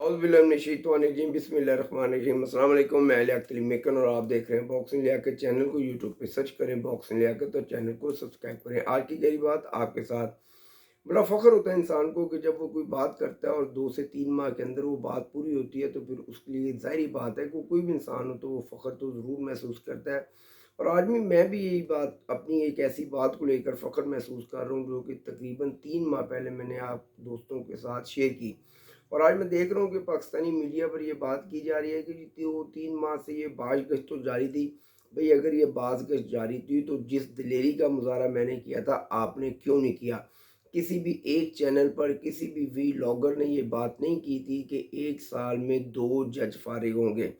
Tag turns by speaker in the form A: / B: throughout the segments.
A: औज़ुबिल्लाहिमिनश्शैतानिर्रजीम बिस्मिल्लाहिर्रहमानिर्रहीम। अस्सलाम वालेकुम। मैं लियाकत मेकन और आप देख रहे हैं बॉक्सिंग लियाकत चैनल को। यूट्यूब पे सर्च करें बॉक्सिंग लियाकत और चैनल को सब्सक्राइब करें। आज की गहरी बात आपके साथ। बड़ा फ़ख्र होता है इंसान को कि जब वो कोई बात करता है और 2 से 3 माह के अंदर वो बात पूरी होती है, तो फिर उसके लिए ज़ाहिर बात है कि कोई भी इंसान हो तो वो फ़ख्र तो ज़रूर महसूस करता है। और आज भी मैं भी यही बात अपनी एक ऐसी बात को लेकर फ़ख्र महसूस कर रहा हूँ जो कि तकरीबन 3 माह पहले मैंने आप दोस्तों के साथ शेयर की। और आज मैं देख रहा हूँ कि पाकिस्तानी मीडिया पर ये बात की जा रही है कि जी वो 3 माह से ये बाज़गश्त तो जारी थी। भाई अगर ये बाज़गश्त जारी थी तो जिस दिलेरी का मुज़ाहरा मैंने किया था आपने क्यों नहीं किया? किसी भी एक चैनल पर किसी भी व्लॉगर ने ये बात नहीं की थी कि 1 साल में 2 जज फारिग होंगे।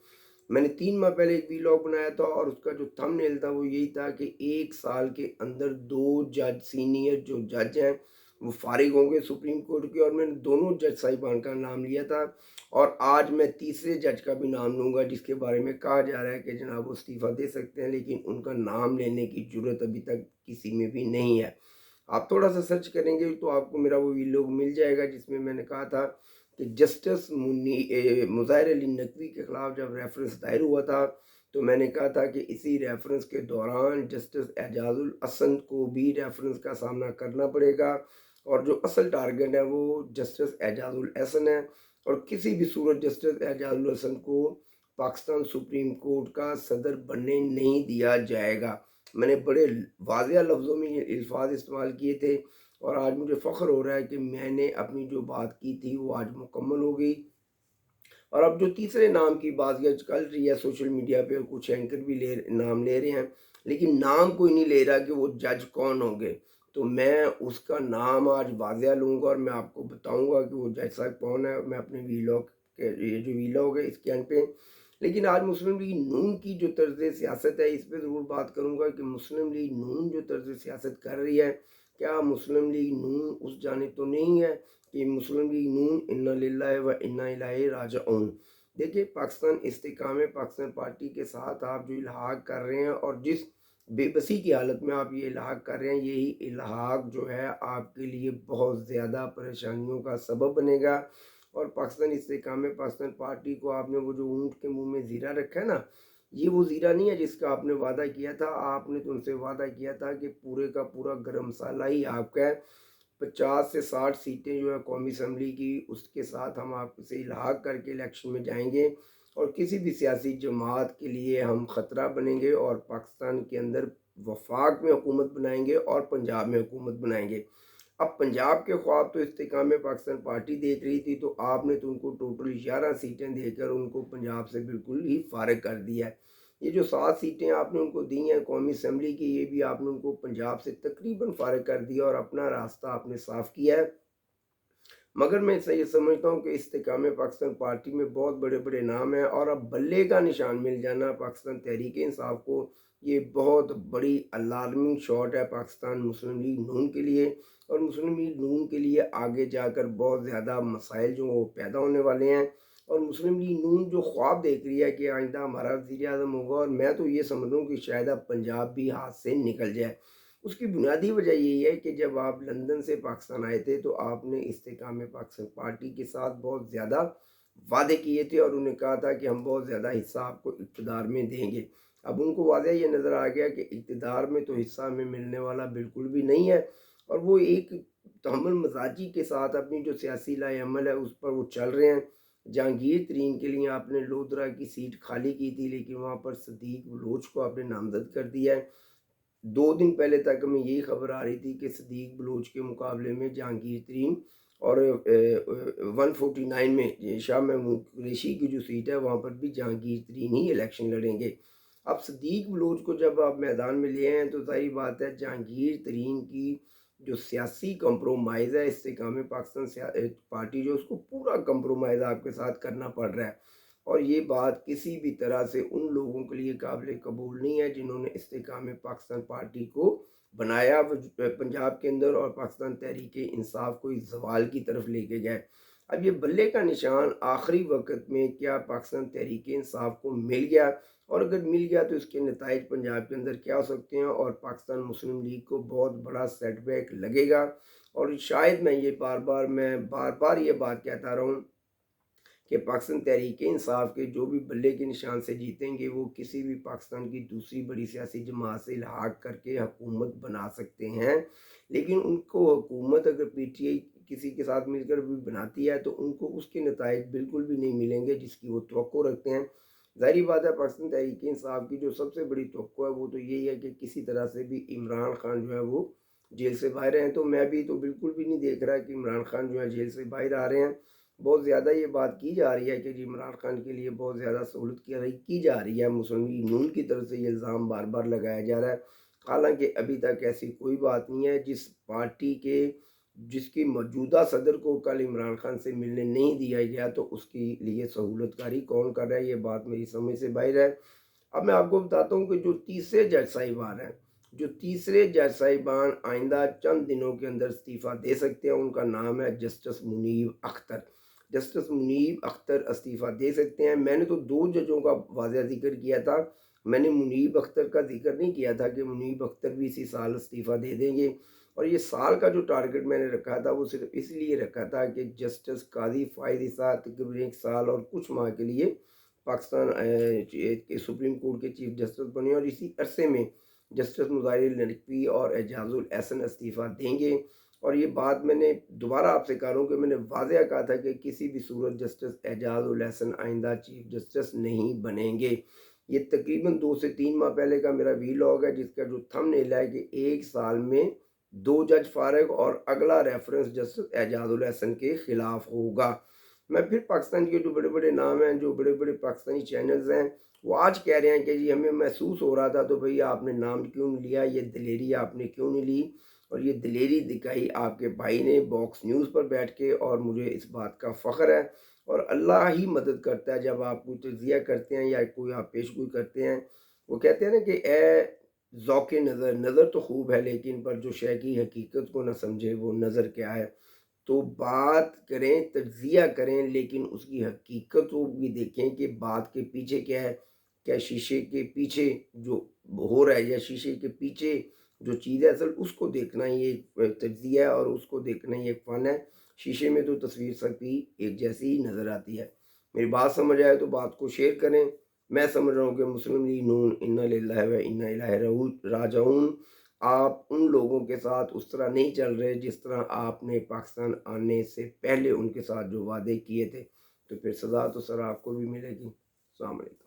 A: मैंने 3 माह पहले एक व्लॉग बनाया था और उसका जो थंबनेल था वो यही था कि 1 साल के अंदर 2 जज सीनियर जो जज हैं वो फारिग होंगे सुप्रीम कोर्ट के। और मैंने दोनों जज साहिबान का नाम लिया था और आज मैं तीसरे जज का भी नाम लूँगा जिसके बारे में कहा जा रहा है कि जनाब वो इस्तीफ़ा दे सकते हैं, लेकिन उनका नाम लेने की ज़रूरत अभी तक किसी में भी नहीं है। आप थोड़ा सा सर्च करेंगे तो आपको मेरा वो व्लॉग मिल जाएगा जिसमें मैंने कहा था कि जस्टिस मुज़ाहिर अली नकवी के ख़िलाफ़ जब रेफरेंस दायर हुआ था तो मैंने कहा था कि इसी रेफरेंस के दौरान जस्टिस एजाजुल हसन को भी रेफरेंस का सामना करना पड़ेगा और जो असल टारगेट है वो जस्टिस एजाजुल हसन है। और किसी भी सूरत जस्टिस एजाजुल हसन को पाकिस्तान सुप्रीम कोर्ट का सदर बनने नहीं दिया जाएगा। मैंने बड़े वाज़िया लफ्ज़ों में ये अल्फाज इस्तेमाल किए थे और आज मुझे फ़ख्र हो रहा है कि मैंने अपनी जो बात की थी वो आज मुकम्मल हो गई। और अब जो तीसरे नाम की बाज़ चल रही है सोशल मीडिया पे, कुछ एंकर भी नाम ले रहे हैं, लेकिन नाम कोई नहीं ले रहा कि वो जज कौन होंगे। तो मैं उसका नाम आज वाज़िया लूँगा और मैं आपको बताऊँगा कि वो जज साहब कौन है। मैं अपने वीलॉग के ये जो वीलॉग है इसके एंड पे, लेकिन आज मुस्लिम लीग नून की जो तर्ज़ सियासत है इस पे ज़रूर बात करूँगा कि मुस्लिम लीग नून जो तर्ज़ सियासत कर रही है, क्या मुस्लिम लीग नून उस जानिब तो नहीं है कि मुस्लिम लीग नून इन्ना लिल्लाहि व इन्ना इलैहि राजिऊन। देखिए पाकिस्तान इस्तेकाम पाकिस्तान पार्टी के साथ आप जो इल्हाक कर रहे हैं और जिस बेबसी की हालत में आप ये इल्हाक कर रहे हैं, यही इल्हाक जो है आपके लिए बहुत ज़्यादा परेशानियों का सबब बनेगा। और पाकिस्तान इस्तेकाम पाकिस्तान पार्टी को आपने वो जो ऊँट के मुँह में ज़ीरा रखा है ना, ये वो ज़ीरा नहीं है जिसका आपने वादा किया था। आपने तो उनसे वादा किया था कि पूरे का पूरा गरम मसाला ही आपका है। 50 से 60 सीटें जो है कौमी असम्बली की उसके साथ हम आपसे इल्हाक करके इलेक्शन में जाएंगे और किसी भी सियासी जमात के लिए हम ख़तरा बनेंगे और पाकिस्तान के अंदर वफाक में हुकूमत बनाएंगे और पंजाब में हुकूमत बनाएंगे। अब पंजाब के ख्वाब तो इस्तेकाम में पाकिस्तान पार्टी देख रही थी, तो आपने तो उनको टोटल 11 सीटें देकर उनको पंजाब से बिल्कुल ही फारिग कर दिया है। ये जो 7 सीटें आपने उनको दी हैं कौमी असम्बली की, ये भी आपने उनको पंजाब से तकरीबन फारिग कर दिया और अपना रास्ता आपने साफ़ किया है। मगर मैं ये समझता हूँ कि इस्तेकाम पाकिस्तान पार्टी में बहुत बड़े बड़े नाम हैं और अब बल्ले का निशान मिल जाना पाकिस्तान तहरीक इंसाफ को, ये बहुत बड़ी अलार्मिंग शॉट है पाकिस्तान मुस्लिम लीग नून के लिए। और मुस्लिम लीग नून के लिए आगे जाकर बहुत ज़्यादा मसाइल जो वो पैदा होने वाले हैं। और मुस्लिम लीग नून जो ख्वाब देख रही है कि आइंदा हमारा वज़ीर आज़म होगा, और मैं तो ये समझ रहा हूँ कि शायद अब पंजाब भी हाथ से निकल जाए। उसकी बुनियादी वजह यही है कि जब आप लंदन से पाकिस्तान आए थे तो आपने इस्तेकाम पाकिस्तान पार्टी के साथ बहुत ज़्यादा वादे किए थे और उन्हें कहा था कि हम बहुत ज़्यादा हिस्सा आपको इक़्तिदार में देंगे। अब उनको वाज़ह ये नज़र आ गया कि इक़्तिदार में तो हिस्सा हमें मिलने वाला बिल्कुल भी नहीं है। और वो एक तहम्मुल मजाजी के साथ अपनी जो सियासी लाएअमल है उस पर वो चल रहे हैं। जहांगीर तरीन के लिए आपने लोधरा की सीट खाली की थी, लेकिन वहाँ पर सदीक बलोच को आपने नामजद कर दिया है। 2 दिन पहले तक हमें यही खबर आ रही थी कि सदीक बलोच के मुकाबले में जहांगीर तरीन और 149 में ये शाह महमूद कुरैशी की जो सीट है वहाँ पर भी जहांगीर तरीन ही इलेक्शन लड़ेंगे। अब सदीक बलोच को जब आप मैदान में ले आए हैं तो सारी बात है जहांगीर तरीन की जो सियासी कंप्रोमाइज़ है इस्तेकाम पाकिस्तान पार्टी जो उसको पूरा कंप्रोमाइज़ आपके साथ करना पड़ रहा है। और ये बात किसी भी तरह से उन लोगों के लिए काबिल कबूल नहीं है जिन्होंने इस्तेकाम पाकिस्तान पार्टी को बनाया पंजाब के अंदर और पाकिस्तान तहरीक इंसाफ को इस जवाल की तरफ लेके गए। अब ये बल्ले का निशान आखिरी वक्त में क्या पाकिस्तान तहरीक इंसाफ को मिल गया, और अगर मिल गया तो इसके नताइज पंजाब के अंदर क्या हो सकते हैं और पाकिस्तान मुस्लिम लीग को बहुत बड़ा सेटबैक लगेगा। और शायद मैं बार बार ये बात कहता रहा हूँ کہ پاکستان تحریک انصاف کے جو بھی بلے کے نشان سے جیتیں گے وہ کسی بھی پاکستان کی دوسری بڑی سیاسی جماعت سے الحاق کر کے حکومت بنا سکتے ہیں، لیکن ان کو حکومت اگر پی ٹی آئی کسی کے ساتھ مل کر بھی بناتی ہے تو ان کو اس کے نتائج بالکل بھی نہیں ملیں گے جس کی وہ توقع رکھتے ہیں۔ ظاہری بات ہے پاکستان تحریک انصاف کی جو سب سے بڑی توقع ہے وہ تو یہی ہے کہ کسی طرح سے بھی عمران خان جو ہے وہ جیل سے باہر ہیں، تو میں بھی تو بالکل بھی نہیں دیکھ رہا کہ عمران خان جو ہے جیل سے باہر آ رہے ہیں۔ بہت زیادہ یہ بات کی جا رہی ہے کہ جی عمران خان کے لیے بہت زیادہ سہولت کی جا رہی ہے، مسلم لیگ نون کی طرف سے یہ الزام بار بار لگایا جا رہا ہے، حالانکہ ابھی تک ایسی کوئی بات نہیں ہے۔ جس کی موجودہ صدر کو کل عمران خان سے ملنے نہیں دیا گیا تو اس کے لیے سہولت کاری کون کر رہا ہے، یہ بات میری سمجھ سے باہر ہے۔ اب میں آپ کو بتاتا ہوں کہ جو تیسرے جج صاحبان آئندہ چند دنوں کے اندر استعفیٰ دے سکتے ہیں، ان کا نام ہے جسٹس منیب اختر۔ جسٹس منیب اختر استعفیٰ دے سکتے ہیں۔ میں نے تو 2 ججوں کا واضح ذکر کیا تھا، میں نے منیب اختر کا ذکر نہیں کیا تھا کہ منیب اختر بھی اسی سال استعفیٰ دے دیں گے، اور یہ سال کا جو ٹارگٹ میں نے رکھا تھا وہ صرف اس لیے رکھا تھا کہ جسٹس قاضی فائز عیسیٰ تقریباً 1 سال اور کچھ ماہ کے لیے پاکستان سپریم کورٹ کے چیف جسٹس بنے، اور اسی عرصے میں جسٹس مظاہر نقوی اور اعجاز الاحسن استعفیٰ دیں گے۔ اور یہ بات میں نے دوبارہ آپ سے کہہ رہا ہوں کہ میں نے واضح کہا تھا کہ کسی بھی صورت جسٹس اعجاز الاحسن آئندہ چیف جسٹس نہیں بنیں گے۔ یہ تقریباً 2 سے 3 ماہ پہلے کا میرا ویلاگ ہے جس کا جو تھم نیل ہے کہ 1 سال میں 2 جج فارغ اور اگلا ریفرنس جسٹس اعجاز الاحسن کے خلاف ہوگا۔ میں پھر پاکستان کے جو بڑے بڑے نام ہیں، جو بڑے بڑے پاکستانی چینلز ہیں، وہ آج کہہ رہے ہیں کہ جی ہمیں محسوس ہو رہا تھا تو بھئی آپ نے نام کیوں نہیں لیا، یہ دلیری آپ نے کیوں نہیں لی، اور یہ دلیری دکھائی آپ کے بھائی نے باکس نیوز پر بیٹھ کے، اور مجھے اس بات کا فخر ہے، اور اللہ ہی مدد کرتا ہے جب آپ کوئی تجزیہ کرتے ہیں یا کوئی آپ پیشگوئی کرتے ہیں۔ وہ کہتے ہیں نا کہ اے ذوق نظر تو خوب ہے لیکن پر جو شے کی حقیقت کو نہ سمجھے وہ نظر کیا ہے۔ تو بات کریں، تجزیہ کریں، لیکن اس کی حقیقت کو بھی دیکھیں کہ بات کے پیچھے کیا ہے، کیا شیشے کے پیچھے جو ہو رہا ہے یا شیشے کے پیچھے جو چیز ہے اصل اس کو دیکھنا ہی ایک تجزیہ ہے، اور اس کو دیکھنا ہی ایک فن ہے۔ شیشے میں تو تصویر سب کی ایک جیسی ہی نظر آتی ہے۔ میری بات سمجھ آئے تو بات کو شیئر کریں۔ میں سمجھ رہا ہوں کہ مسلم لیگ نون انا للہ و انا الیہ راجعون، آپ ان لوگوں کے ساتھ اس طرح نہیں چل رہے جس طرح آپ نے پاکستان آنے سے پہلے ان کے ساتھ جو وعدے کیے تھے، تو پھر سزا تو سر آپ کو بھی ملے گی۔ السلام علیکم۔